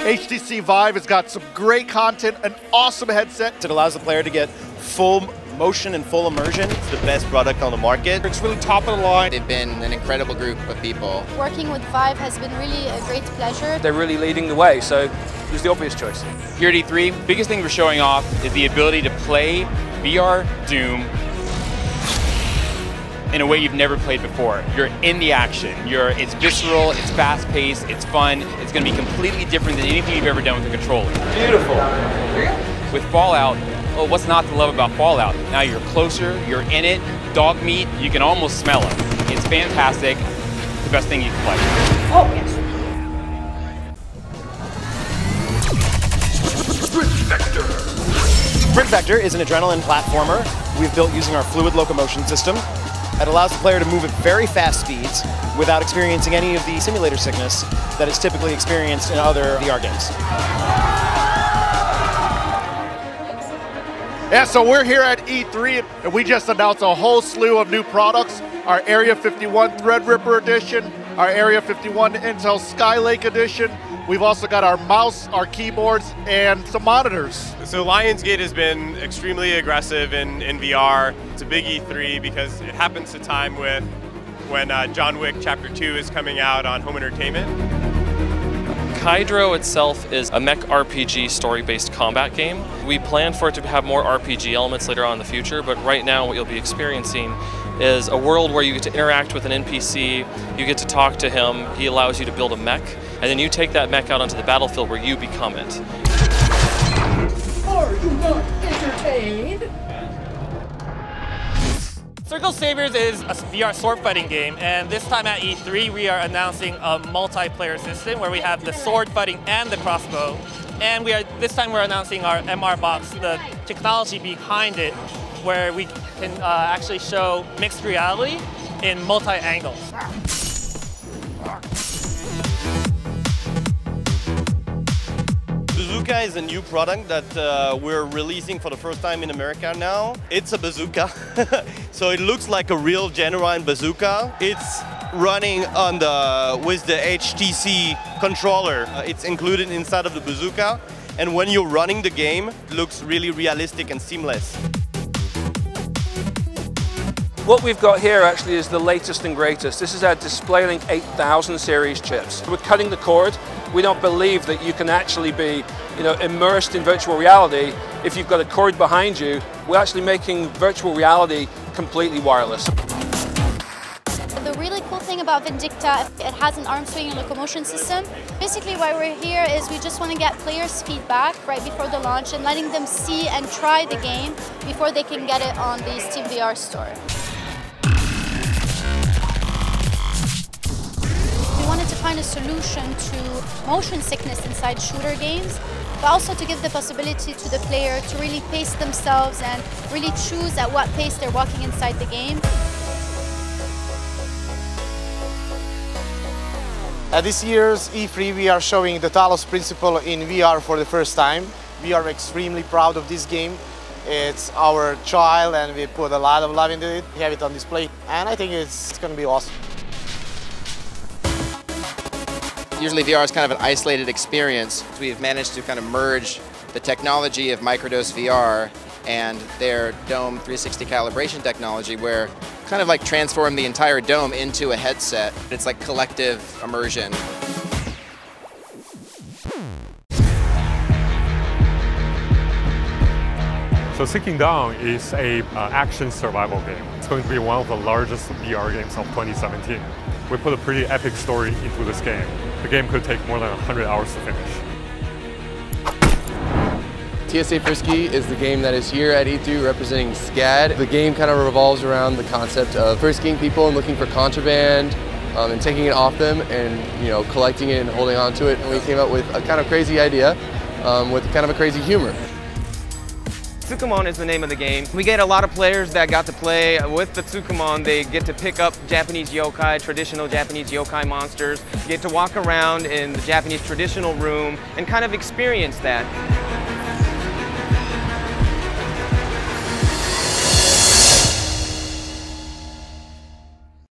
HTC VIVE has got some great content, an awesome headset. It allows the player to get full motion and full immersion. It's the best product on the market. It's really top of the line. They've been an incredible group of people. Working with VIVE has been really a great pleasure. They're really leading the way, so it was the obvious choice. Here at E3, biggest thing we're showing off is the ability to play VR Doom in a way you've never played before. You're in the action. It's visceral, it's fast-paced, it's fun. It's going to be completely different than anything you've ever done with a controller. Beautiful. With Fallout, well, what's not to love about Fallout? Now you're closer, you're in it, dog meat, you can almost smell it. It's fantastic, the best thing you can play. Oh, yes. Sprint Vector is an adrenaline platformer we've built using our fluid locomotion system. It allows the player to move at very fast speeds without experiencing any of the simulator sickness that is typically experienced in other VR games. Yeah, so we're here at E3 and we just announced a whole slew of new products. Our Area 51 Threadripper Edition, our Area 51 Intel Skylake Edition. We've also got our mouse, our keyboards, and some monitors. So Lionsgate has been extremely aggressive in VR. It's a big E3 because it happens to time with when John Wick Chapter 2 is coming out on home entertainment. Kaidro itself is a mech RPG story-based combat game. We plan for it to have more RPG elements later on in the future, but right now what you'll be experiencing is a world where you get to interact with an NPC, you get to talk to him, he allows you to build a mech, and then you take that mech out onto the battlefield where you become it. Are you not entertained? Circle Saviors is a VR sword fighting game, and this time at E3 we are announcing a multiplayer system where we have the sword fighting and the crossbow. And this time we're announcing our MR box, the technology behind it, where we can actually show mixed reality in multi-angles. Bazooka is a new product that we're releasing for the first time in America now. It's a bazooka, so it looks like a real genuine bazooka. It's running on with the HTC controller. It's included inside of the bazooka, and when you're running the game, it looks really realistic and seamless. What we've got here actually is the latest and greatest. This is our DisplayLink 8000 series chips. We're cutting the cord. We don't believe that you can actually be, immersed in virtual reality if you've got a cord behind you. We're actually making virtual reality completely wireless. The really cool thing about Vindicta, it has an arm swinging locomotion system. Basically why we're here is we just want to get players' feedback right before the launch and letting them see and try the game before they can get it on the Steam VR store. We wanted to find a solution to motion sickness inside shooter games, but also to give the possibility to the player to really pace themselves and really choose at what pace they're walking inside the game. At this year's E3 we are showing the Talos principle in VR for the first time. We are extremely proud of this game. It's our child and we put a lot of love into it. We have it on display and I think it's going to be awesome. Usually VR is kind of an isolated experience. We've managed to kind of merge the technology of microdose VR and their Dome 360 calibration technology, where kind of like transform the entire dome into a headset. It's like collective immersion. So Seeking Dawn is a action survival game. It's going to be one of the largest VR games of 2017. We put a pretty epic story into this game. The game could take more than 100 hours to finish. TSA FRISKY is the game that is here at E3 representing SCAD. The game kind of revolves around the concept of frisking people and looking for contraband and taking it off them and collecting it and holding on to it. And we came up with a kind of crazy idea with kind of a crazy humor. Tukumon is the name of the game. We get a lot of players that got to play with the Tukumon. They get to pick up Japanese yokai, traditional Japanese yokai monsters, get to walk around in the Japanese traditional room and kind of experience that.